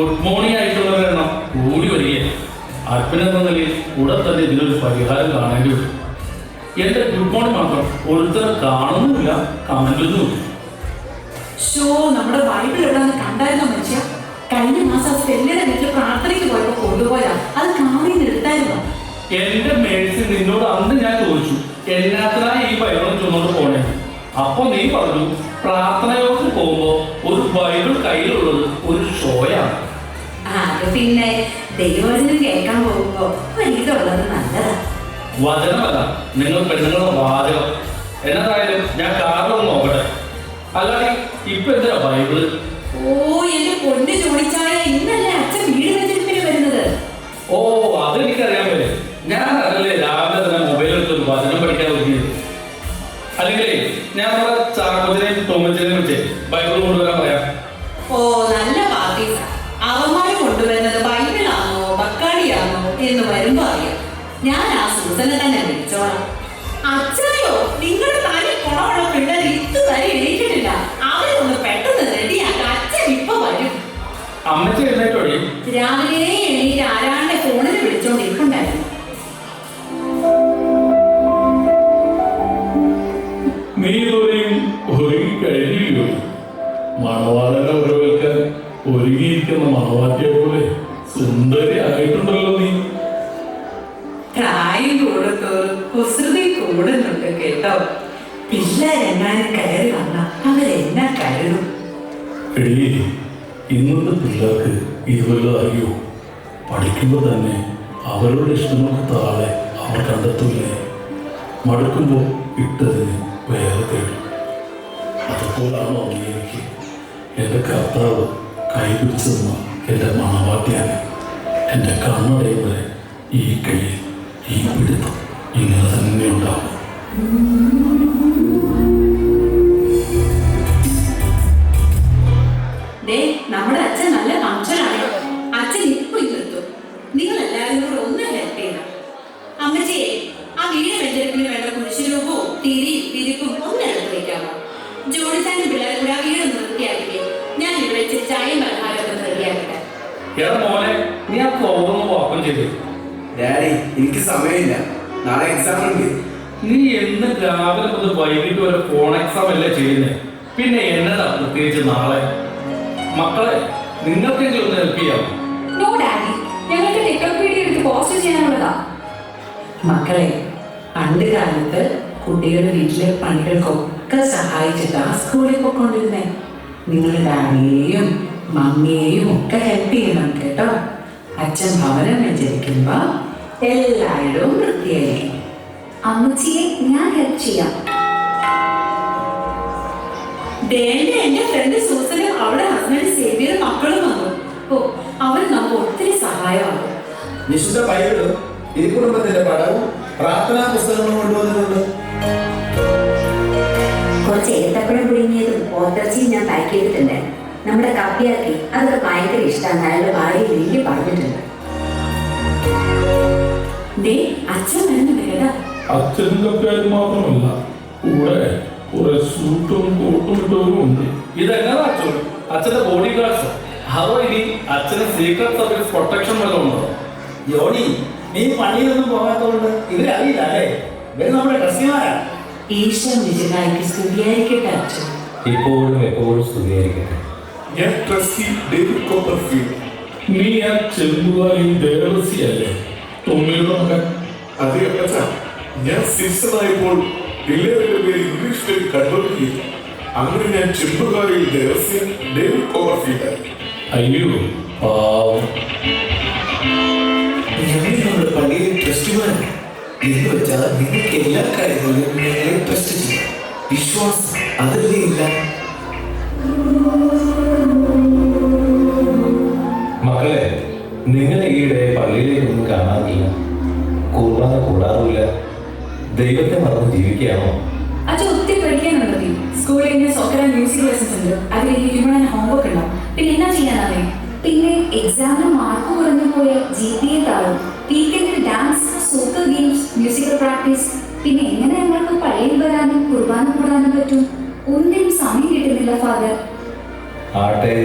Good morning ആയിട്ടുള്ളവരുടെ എണ്ണം കൂടി വരികയാണ്. അർപ്പനെന്ന നിലയിൽ ഉടൻ തന്നെ ഇതിനൊരു പരിഹാരം കാണേണ്ടി വരും. എന്റെ ഗുഡ് മോർണിംഗ് മാത്രം ഒരുത്തരം കാണുന്നുമില്ല, കമന്റൊന്നുമില്ല. നമ്മുടെ ബൈബിൾ എവിടെന്ന് കണ്ടായിരുന്നോ മനുഷ്യ? കഴിഞ്ഞ മാസം സ്റ്റെല്ലിയുടെ വീട്ടിൽ പ്രാർത്ഥനയ്ക്ക് പോയപ്പോ കൊണ്ടുപോയാ അത് കാണി നിർത്തായിരുന്നോ? എന്റെ മേഴ്സി നിന്നോട് അന്ന് ഞാൻ ചോദിച്ചു എന്നാത്തിനായി ഈ ബൈബിളും ചുമന്നോട്ട് പോണേ. അപ്പൊ നീ പറഞ്ഞു പ്രാർത്ഥനയോട് പോകുമ്പോ ഒരു ബൈബിൾ കയ്യിലുള്ളത് ഒരു ഷോയാണ്. അത് പിന്നെ ദൈവവചനം കേൾക്കാൻ പോകുമ്പോ ഒരിതുള്ളത് നല്ലതാ. വചനമല്ല, നിങ്ങൾ പെണ്ണുങ്ങളുടെ വാചകം. എന്നതായാലും ഞാൻ കാറിലൊന്ന് നോക്കട്ടെ. അല്ലാതെ ഇപ്പൊ എന്തിനാ ബൈബിള്? എന്റെ പൊന്ന് ചോദിച്ചായ ഇന്നല്ലേ അച്ഛൻ വീട് വെച്ചിട്ട് വരുന്നത്? അതെനിക്കറിയാൻ പറ്റും. ഞാൻ അതല്ലേ രാവിലെ തന്നെ മൊബൈൽ എടുത്തൊരു വചനം പഠിക്കാൻ ഒരുങ്ങിയത്. അല്ലെങ്കിൽ ഞാൻ നമ്മുടെ ചാക്കോച്ചനെയും തോമച്ചനെയും വെച്ച് ബൈബിൾ കൊണ്ടുവരാൻ പറയാം. നല്ല പാർട്ടീസ്. അവന്മാര് കൊണ്ടുവരുന്നത് ബൈബിളാണോ ബക്കാളിയാണോ എന്ന് വരുമ്പോ അറിയാം. ഞാൻ ആ സൂസനെ തന്നെ വിളിച്ചോളാം. അച്ഛയോ നിങ്ങളുടെ തനി കൊണമുള്ള പിള്ളേർ ഇതുവരെ എണീറ്റിട്ടില്ല. അവരൊന്ന് പെട്ടെന്ന് റെഡിയാക്കാം. അച്ഛൻ ഇപ്പൊ വരും. അമ്മച്ചി എഴുന്നേറ്റോടി? രാവിലെ എണീറ്റ് ആരാണ്ട് ഫോണിൽ വിളിച്ചോണ്ടിരിക്കുണ്ടായിരുന്നു. നീ ഇതുവരെയും ഒരുങ്ങി കഴിഞ്ഞില്ലയോ? മണവാളനെ ഒരുവൽക്കാൻ ഒരുങ്ങിയിരിക്കുന്ന മണവാട്ടിയെ പോലെ സുന്ദരി ആയിട്ടുണ്ടല്ലോ നീ. പ്രായം കൂടുത്തോറും കുസൃതി കൂടുന്നുണ്ട് കേട്ടോ. പിള്ളേരെങ്ങാനും കയറി വന്ന അവരെന്നാ കരുതും? എടീ, ഇന്നത്തെ പിള്ളേർക്ക് ഇതുവല്ലോ അറിയോ? പഠിക്കുമ്പോൾ തന്നെ അവരുടെ ഇഷ്ടങ്ങൾക്ക് താഴെ അവർ കണ്ടെത്തൂലേ? മടുക്കുമ്പോൾ ഇട്ടതിന് വേറെ തേടും. അതുപോലാണോ നീ എനിക്ക് എൻ്റെ കർത്താവ് കൈപിടിച്ചെന്ന എൻ്റെ മണവാട്ടിയാണ്. എൻ്റെ കണ്ണടയുമ്പോൾ ഈ കയ്യിൽ ഈ പിടുത്തം ഇങ്ങനെ തന്നെ ഉണ്ടാവും. നമ്മുടെ അച്ഛൻ നല്ല ഫംഗ്ഷനാണ്. അച്ഛൻ ഇപ്പൊ നിർത്തും. നിങ്ങൾ എല്ലാവരും കൂടെ ഒന്ന് ഹെൽപ്പ് ചെയ്യണം. അമ്മച്ചിയെ ആ വീട് വെഞ്ചരിപ്പിന് വേണ്ട കുരിശുരൂപവും തിരിപ്പും ഒന്ന് എടുത്ത് വയ്ക്കാമോ? ജോണിച്ചാനും പിള്ളേരും കൂടെ ആ വീട് നിർത്തിയാക്കില്ലേ. ഞാൻ ഇവിടെ വെച്ച് ചായയും പലഹാരമൊക്കെ റെഡിയാക്കട്ടെ. മോനെ, നീ ആ കോവൊന്ന് ഓപ്പൺ ചെയ്തേ. ഡാഡി, എനിക്ക് സമയമില്ല, നാളെ എക്സാം ഉണ്ട്. നീ എന്ന് രാവിലെ മുതൽ വൈകിട്ട് വരെ ഫോൺ എക്സാം അല്ലേ ചെയ്യുന്നേ? പിന്നെ എന്നതാ പ്രത്യേകിച്ച് നാളെ? മക്കളെ, നിങ്ങൾക്കെങ്കിലും ഒന്ന് ഹെൽപ്പ് ചെയ്യാം. നോ ഡാഡി, ഞങ്ങൾക്ക് ടിക്കറ്റ് വീഡിയോ എടുത്ത് പോസ്റ്റ് ചെയ്യാനുള്ളതാ. മക്കളെ, പണ്ട് കാലത്ത് കുട്ടികളുടെ വീട്ടിലെ പണികൾക്കൊക്കെ സഹായിച്ചിട്ടാ സ്കൂളിൽ പോയിക്കൊണ്ടിരുന്നേ. നിങ്ങൾ ഡാഡിയെയും മമ്മിയെയും ഒക്കെ ഹെൽപ്പ് ചെയ്യണം കേട്ടോ. അച്ഛൻ ഭവനം വെച്ചിരിക്കുമ്പോ എല്ലായിടവും വൃത്തിയായിരിക്കും. അമ്മച്ചിയെ ഞാൻ ഹെൽപ്പ് ചെയ്യാം. എന്റെ ഫ്രണ്ട് സൂസനും അവളുടെ ഹസ്ബൻഡ് സേവിയറും മക്കളും വന്നു. അവർ നമുക്ക് ഒത്തിരി സഹായമാണ്. വിശുദ്ധ ബൈബിളും തിരുക്കുടുംബത്തിന്റെ പടവും പ്രാർത്ഥനാ പുസ്തകങ്ങളും കൊണ്ടുവന്നിട്ടുണ്ട്. കുറച്ച് ഏത്തപ്പഴം പുഴുങ്ങിയതും ഓട്ടർച്ചിയും ഞാൻ പാക്ക് ചെയ്തിട്ടുണ്ട്. നമ്മുടെ കപ്പിയാക്കി അതൊക്കെ ഭയങ്കര ഇഷ്ടമാണ്. അയാളുടെ ഭാര്യ വലിയ പറഞ്ഞിട്ടുണ്ട്. അച്ഛൻ വരുന്ന വേണ്ട. അച്ഛൻ്റെ പേര് മാത്രമല്ല, കൂടെ കുറെ സൂട്ടും കോട്ടും ഇട്ടവരും ഉണ്ട്. ഇതെങ്ങനെ അച്ഛൻ? അച്ഛന്റെ ബോഡി ഗാർഡ്സ്. അതോ ഇനി അച്ഛന് സീക്രട്ട് സർവീസ് പ്രൊട്ടക്ഷൻ വല്ലതും ഉണ്ടോ? ജോണി, നീ പള്ളിയിലൊന്നും പോകാത്തതുകൊണ്ട് ഇവരറിയില്ല അല്ലേ? ഇവര് നമ്മുടെ ഡ്രസ്സിമാരാ. ഈശ്വരൻ വിജയനായിക്ക് സ്തുതിയായിരിക്കട്ടെ അച്ഛൻ. ഇപ്പോഴും എപ്പോഴും സ്തുതിയായിരിക്കട്ടെ. ഞാൻ ട്രസ്റ്റി ഡേവിഡ് കോപ്പർഫീൽഡ്. നീ ആ ചെമ്പുകാരി ദേവസി അല്ലേ, തൊമ്മിയുടെ മകൻ? അതേ അച്ഛാ, ഞാൻ സിക്സണായപ്പോൾ പിള്ളേരുടെ പേര് ഇംഗ്ലീഷിലേക്ക് കൺവേർട്ട് ചെയ്തു. അങ്ങനെ ഞാൻ ചെമ്പുകാരി ദേവസ്യ ഡേവിഡ് കോപ്പർഫീൽഡ്. അയ്യോ പാവം. ഞങ്ങൾ നമ്മുടെ പള്ളിയിലെ ട്രസ്റ്റിമാരാണ് എന്ന് വെച്ചാൽ നിങ്ങൾക്ക് എല്ലാ കാര്യങ്ങളിലും ഞങ്ങളെ ട്രസ്റ്റ് ചെയ്യാം. വിശ്വാസം അതല്ലേ ഇല്ല. മക്കളെ, നിങ്ങളെ ഈയിടെ പള്ളിയിലേക്കൊന്നും കാണാറില്ല, കുർബാന കൂടാറില്ല. ദൈവത്തെ മറന്ന് ജീവിക്കുകയാണോ? അച്ഛൻ ഒത്തിരി പഠിക്കാനുണ്ടോ? സ്കൂളിൽ നിന്ന് സോക്കർ ആൻഡ് മ്യൂസിക് ലെസൺസ് ഉണ്ട്. അതിൽ ഹ്യൂമൻ ആൻഡ് ഹോംവർക്ക് ഉണ്ടാവും. പിന്നെ എന്നാ ചെയ്യാനാണേ? പിന്നെ എക്സാമിന് മാർക്ക് കുറഞ്ഞു പോയ GPA താഴും. വീക്കെൻഡിൽ dance, soccer games, musical practice. പിന്നെ എങ്ങനെ ഞങ്ങൾക്ക് പള്ളിയിൽ വരാനും കുർബാന കൂടാനും പറ്റും? ഒന്നിനും സമയം കിട്ടുന്നില്ല ഫാദർ. ആട്ടെ,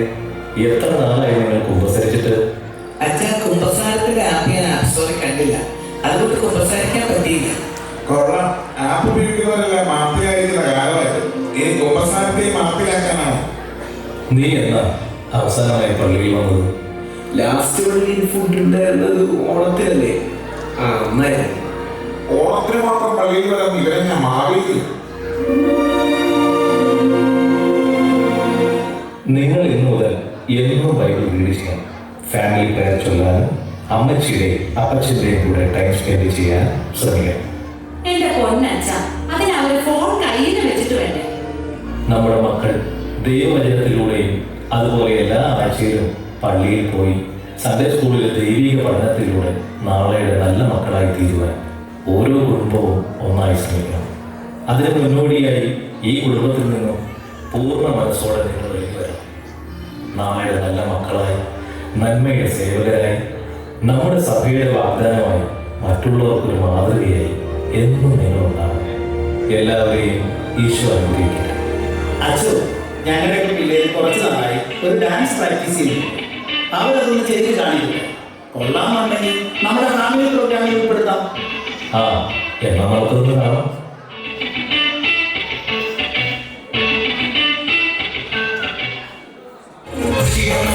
എത്ര നാളായി നിങ്ങൾ കുമ്പസരിച്ചിട്ട്? അച്ഛൻ കുമ്പസാരത്തിന്റെ ആപ്പ് ഞാൻ ആപ്പ് സ്റ്റോറിൽ കണ്ടില്ല, അതുകൊണ്ട് കുമ്പസാരിക്കാൻ പറ്റിയില്ല. കൊള്ളാം, ആപ്പ് ഉപയോഗിക്കുന്നവരല്ല മാപ്പിലായിരിക്കുന്ന കാലമായിട്ട് ഇനി കുമ്പസാരത്തെയും മാപ്പിലാക്കാനാണ്. നീ എന്നാ അവസാനമായി പള്ളിയിൽ വന്നത്? ലാസ്റ്റ് പള്ളിയിൽ ഫുഡ് ഉണ്ടായിരുന്നത് ഓണത്തിനല്ലേ? ആ, അന്നായിരുന്നു. ഓണത്തിന് മാത്രം പള്ളിയിൽ വരാൻ ഇവരെ ഞാൻ മാറിയില്ല. നിങ്ങൾ ഇന്നു മുതൽ എന്നും ബൈബിൾ റീഡ് ചെയ്യണം. ഫാമിലി പ്രയർ ചൊല്ലാനും അമ്മച്ചിയുടെയും അപ്പച്ചൻ്റെയും കൂടെ ടൈം സ്പെൻഡ് ചെയ്യാൻ ശ്രമിക്കണം. എന്റെ പൊന്നച്ഛ, അതിന് അവര് ഫോൺ കയ്യിൽ വെച്ചിട്ട് വേണ്ടേ? നമ്മുടെ മക്കൾ ദൈവവചനത്തിലൂടെയും അതുപോലെ എല്ലാ ആഴ്ചയിലും പള്ളിയിൽ പോയി സൺഡേ സ്കൂളിലെ ദൈവിക പഠനത്തിലൂടെ നാളെയുടെ നല്ല മക്കളായി തീരുവാൻ ഓരോ കുടുംബവും ഒന്നായി ശ്രമിക്കണം. അതിന് മുന്നോടിയായി ഈ കുടുംബത്തിൽ നിന്നും പൂർണ്ണ മനസ്സോടെ നിങ്ങൾ വെളിയിൽ വരണം. നാളെയുടെ നല്ല മക്കളായി, നന്മയുടെ സേവകരായി, നമ്മുടെ സഭയുടെ വാഗ്ദാനമായി, മറ്റുള്ളവർക്കൊരു മാതൃകയായി എന്നും നിങ്ങളുണ്ടാകും. എല്ലാവരെയും ഈശോ അനുഗ്രഹിക്കട്ടെ. അച്ഛോ, ഞങ്ങളുടെ പിള്ളേർ കുറച്ച് നാളായി ഒരു ഡാൻസ് പ്രാക്ടീസ് ചെയ്യുന്നു. അവരതൊന്ന് ചെയ്ത് കാണിക്കില്ല. കൊള്ളാമെന്നുണ്ടെങ്കിൽ നമ്മുടെ ഫാമിലി പ്രോഗ്രാമിൽ ഉൾപ്പെടുത്താം. ആ, എന്നാൽ നമുക്കൊന്ന് കാണാം.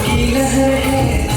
की लहर है